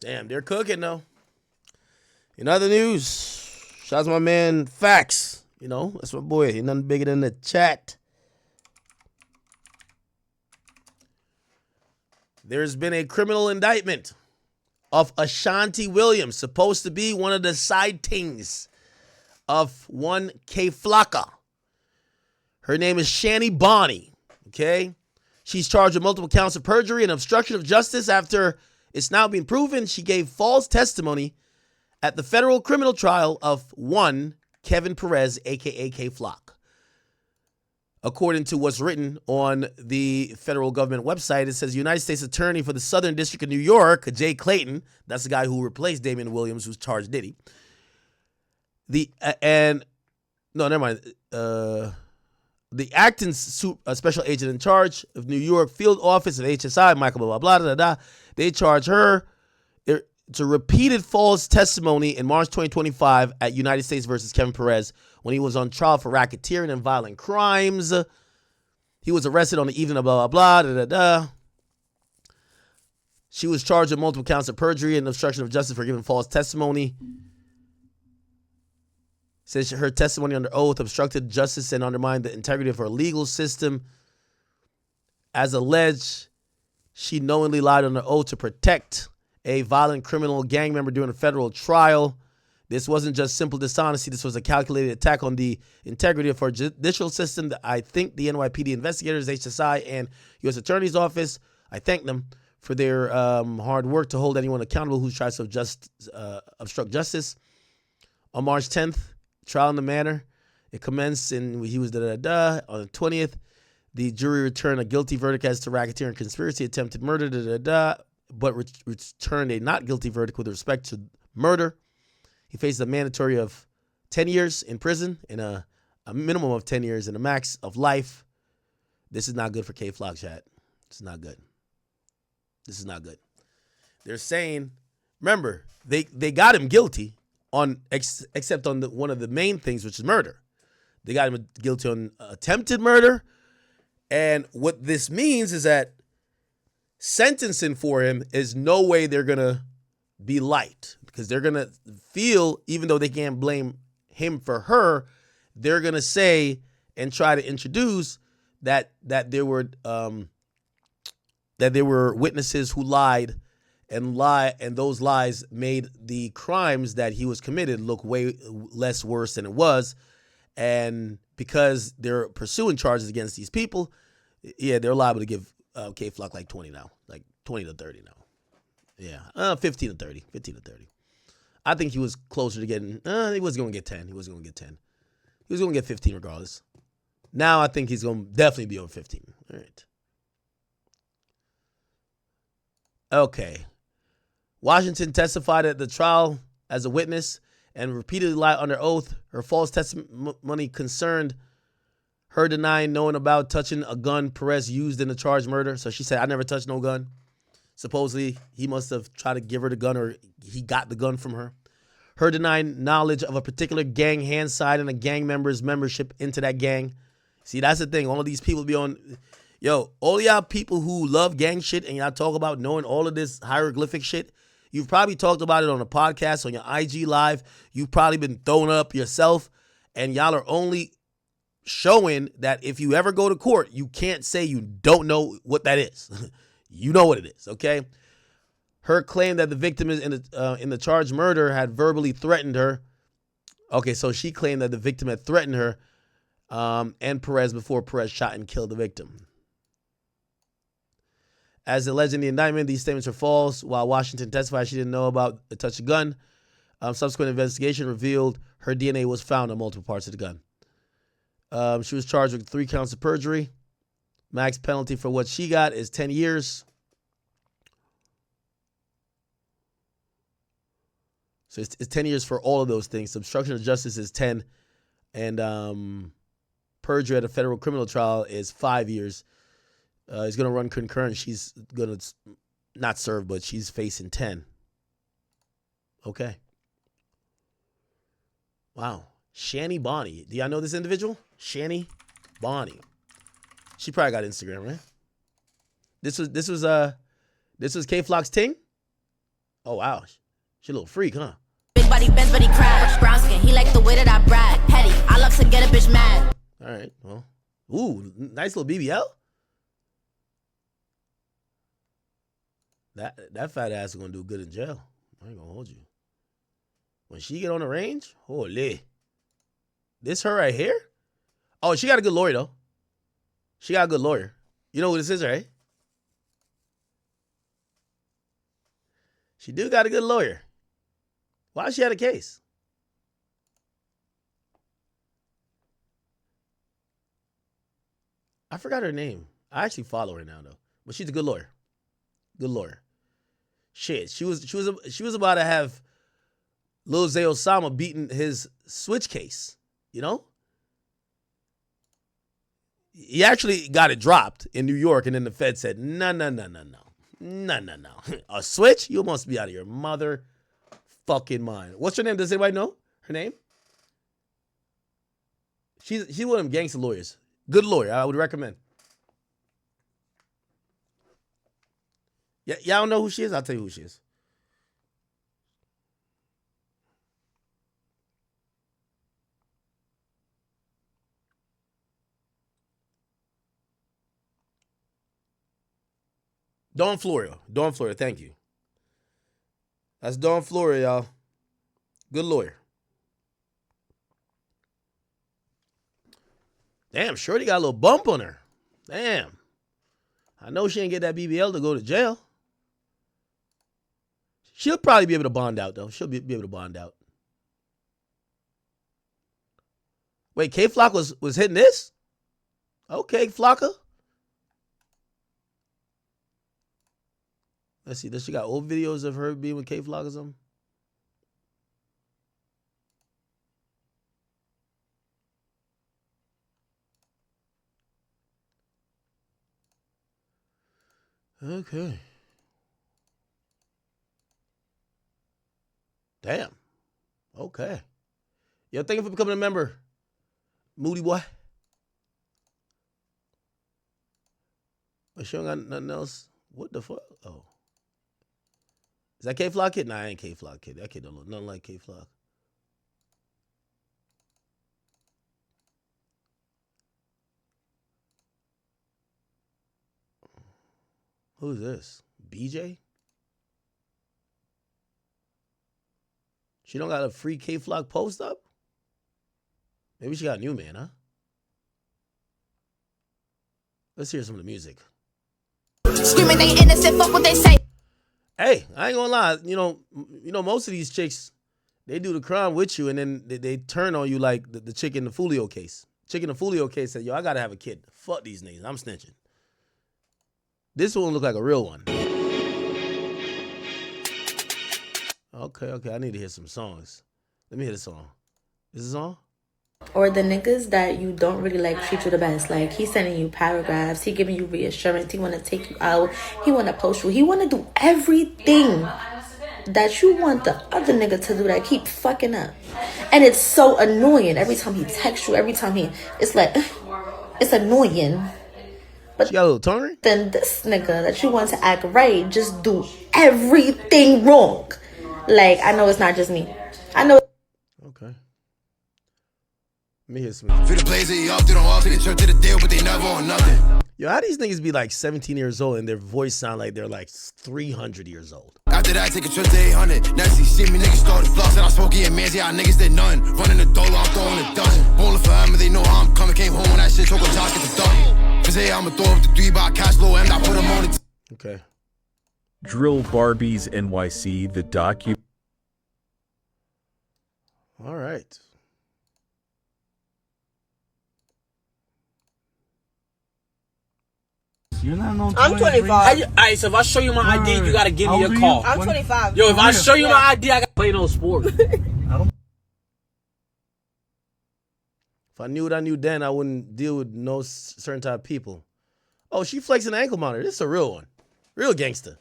Damn, they're cooking though. In other news, shout out to my man Fax. You know, that's my boy. Ain't nothing bigger than the chat. There's been a criminal indictment of Ashanti Williams, supposed to be one of the sightings of one K Flocka. Her name is Shanny Bonnie. Okay? She's charged with multiple counts of perjury and obstruction of justice after it's now been proven she gave false testimony at the federal criminal trial of one Kevin Perez, aka K Flock. According to what's written on the federal government website, it says United States Attorney for the Southern District of New York, Jay Clayton, that's the guy who replaced Damian Williams, who's charged Diddy. The acting special agent in charge of New York field office of HSI, Michael blah, blah, blah, blah, blah. They charge her to repeated false testimony in March 2025 at United States versus Kevin Perez when he was on trial for racketeering and violent crimes. He was arrested on the evening of blah, blah, blah, da, da, da. She was charged with multiple counts of perjury and obstruction of justice for giving false testimony. Says her testimony under oath obstructed justice and undermined the integrity of her legal system. As alleged, she knowingly lied under oath to protect a violent criminal gang member during a federal trial. This wasn't just simple dishonesty. This was a calculated attack on the integrity of our judicial system. I think the NYPD investigators, HSI, and U.S. Attorney's Office, I thank them for their hard work to hold anyone accountable who tries to obstruct justice. On March 10th, trial in the manner, it commenced and he was da-da-da. On the 20th, the jury returned a guilty verdict as to racketeering, conspiracy, attempted murder, da-da-da, but returned a not guilty verdict with respect to murder. He faced a mandatory of 10 years in prison and a minimum of 10 years and a max of life. This is not good for K Flock, chat. This is not good. This is not good. They're saying, remember, they got him guilty on except on one of the main things, which is murder. They got him guilty on attempted murder. And what this means is that sentencing for him is no way they're going to be light, because they're going to feel, even though they can't blame him for her, they're going to say and try to introduce that there were witnesses who lied, and those lies made the crimes that he was committed look way less worse than it was. And because they're pursuing charges against these people, yeah, they're liable to give K Flock like 20 now, like 20 to 30 now. Yeah, 15 to 30, 15 to 30. I think he was closer to getting, he was going to get 10. He was going to get 10. He was going to get 15 regardless. Now I think he's going to definitely be over 15. All right. Okay. Washington testified at the trial as a witness and repeatedly lied under oath. Her false testimony concerned her denying knowing about touching a gun Perez used in the charged murder. So she said, I never touched no gun. Supposedly, he must have tried to give her the gun, or he got the gun from her. Her denying knowledge of a particular gang hand side and a gang member's membership into that gang. See, that's the thing. All of these people be on... Yo, all y'all people who love gang shit and y'all talk about knowing all of this hieroglyphic shit, you've probably talked about it on a podcast, on your IG Live. You've probably been throwing up yourself, and y'all are only showing that if you ever go to court, you can't say you don't know what that is. You know what it is, okay? Her claim that the victim is in the charged murder had verbally threatened her. Okay, so she claimed that the victim had threatened her and Perez before Perez shot and killed the victim. As alleged in the indictment, these statements are false. While Washington testified she didn't know about the touch of gun, subsequent investigation revealed her DNA was found on multiple parts of the gun. She was charged with 3 counts of perjury. Max penalty for what she got is 10 years. So it's 10 years for all of those things. Obstruction of justice is 10. And perjury at a federal criminal trial is 5 years. He's going to run concurrent. She's going to not serve, but she's facing 10. Okay. Wow. Shanny Bonnie. Do y'all know this individual? Shanny Bonnie. She probably got Instagram, right? This was K Flock's ting? Oh, wow. She a little freak, huh? Big body bends, but he crash. Brown skin, he like the way that I brag. Petty, I love to get a bitch mad. All right, well. Ooh, nice little BBL. That fat ass is gonna do good in jail. I ain't gonna hold you. When she get on the range, holy. This her right here? Oh, she got a good lawyer, though. She got a good lawyer. You know who this is, right? She do got a good lawyer. Why she had a case? I forgot her name. I actually follow her now, though. But she's a good lawyer. Good lawyer. Shit, she was about to have Lil Zay Osama beating his switch case, you know? He actually got it dropped in New York, and then the Fed said, no. A switch? You must be out of your mother fucking mind. What's her name? Does anybody know her name? She's one of them gangster lawyers. Good lawyer, I would recommend. Yeah, y'all don't know who she is? I'll tell you who she is. Dawn Florio. Dawn Florio, thank you. That's Dawn Florio, y'all. Good lawyer. Damn, Shorty got a little bump on her. Damn. I know she ain't get that BBL to go to jail. She'll probably be able to bond out, though. She'll be able to bond out. Wait, K-Flock was hitting this? Okay, Flocka. Let's see. Does she got old videos of her being with K-Flock or something? Okay. Damn. Okay. Yo, thank you for becoming a member. Moody boy. But she don't got nothing else. What the fuck? Oh. Is that K-Flock kid? Nah, I ain't K-Flock kid. That kid don't look nothing like K-Flock. Who's this? BJ? She don't got a free K-Flock post up? Maybe she got a new man, huh? Let's hear some of the music. Screaming they innocent, fuck what they say. Hey, I ain't gonna lie. You know, most of these chicks, they do the crime with you, and then they turn on you like the chick in the Fulio case. Chick in the Fulio case said, yo, I gotta have a kid. Fuck these niggas. I'm snitching. This one look like a real one. Okay. I need to hear some songs. Let me hear the song. Is this a song? Or the niggas that you don't really like treat you the best. Like, he's sending you paragraphs. He giving you reassurance. He want to take you out. He want to post you. He want to do everything that you want the other nigga to do that keep fucking up. And it's so annoying. Every time he texts you, it's like, it's annoying. But She got a little tongue? then this nigga that you want to act right just do everything wrong. Like, I know it's not just me. I know. Okay. Let me hear some. For the blazer, you off to the wall, to the church, to the deal, but they never on nothing. Yo, how these niggas be like 17 years old and their voice sound like they're like 300 years old? After that, take a trip to 800. Now see me, niggas started flocks, and I spoke in man, y'all niggas did none. Running the door, I'm throwing a dozen. Bowling for them, they know how I'm coming. Came home when that shit, choke a jock at the dog. Cause hey, I'ma throw up the 3 by cash low, and I put them on the Okay. Drill Barbies NYC, the docu. All right. You're not no I'm 25. Alright, so if I show you my ID, you gotta give me a call. I'm 25. Yo, if I show you my ID, I gotta play no sport. If I knew what I knew then, I wouldn't deal with no certain type of people. Oh, she flexing an ankle monitor. This is a real one. Real gangster.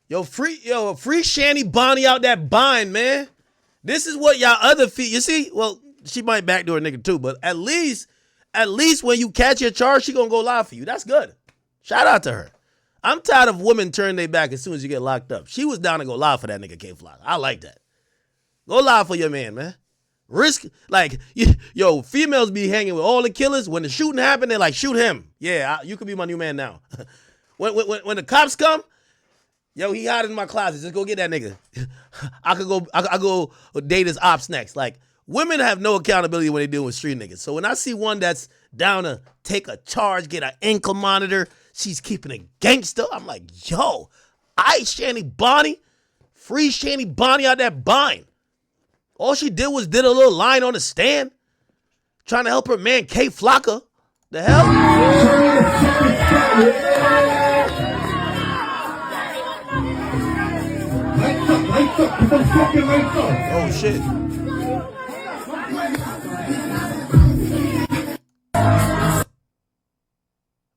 Yo, free Shanny Bonnie out that bind, man. This is what y'all other feet. You see? Well, she might backdoor a nigga too, but at least at least when you catch your charge, she gonna go lie for you. That's good. Shout out to her. I'm tired of women turning their back as soon as you get locked up. She was down to go lie for that nigga K-Flock. I like that. Go lie for your man. Risk, like, yo, females be hanging with all the killers. When the shooting happened, they're like, shoot him. Yeah, you could be my new man now. when the cops come, yo, he hiding in my closet. Just go get that nigga. I go date his ops next. Like, women have no accountability when they deal with street niggas. So when I see one that's down to take a charge, get an ankle monitor, she's keeping it gangster, I'm like, yo, Shanny Bonnie, free Shanny Bonnie out that bind. All she did was did a little line on the stand, trying to help her man K Flocka. The hell? Oh shit.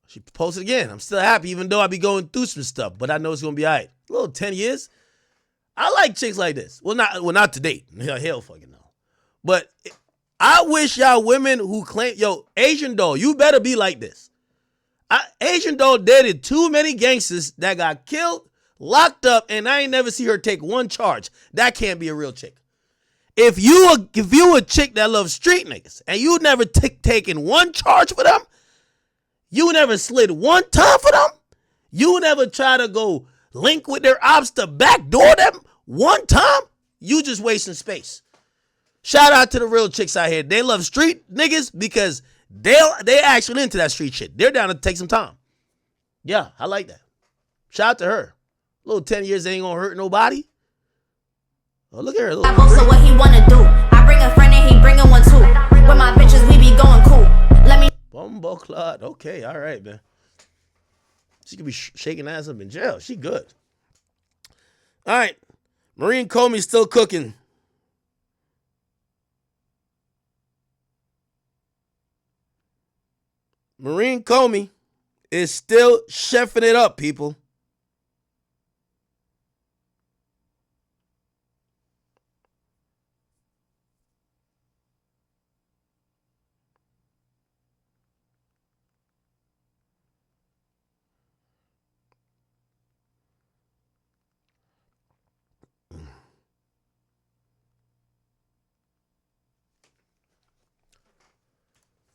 She posted again. I'm still happy, even though I be going through some stuff, but I know it's gonna be all right. A little 10 years. I like chicks like this. Well, not to date. Hell fucking no. But I wish y'all women who claim, yo, Asian doll, you better be like this. Asian doll dated too many gangsters that got killed, locked up, and I ain't never see her take one charge. That can't be a real chick. If you a chick that loves street niggas and you never taken one charge for them, you never slid one time for them, you never try to go link with their ops to backdoor them one time, you just wasting space. Shout out to the real chicks out here. They love street niggas because they actually into that street shit. They're down to take some time. Yeah, I like that. Shout out to her. A little 10 years ain't gonna hurt nobody. Oh, look at her. I boast of what he wanna do. I bring a friend and he bringing one too. With my bitches, we be going cool. Let me. Bumbo Clot. Okay, all right, man. She could be shaking ass up in jail. She good. All right. Marine Comey's still cooking. Marine Comey is still chefing it up, people.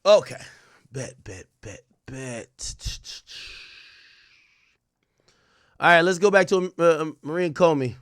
Okay. Bet. All right, let's go back to Marine Comey.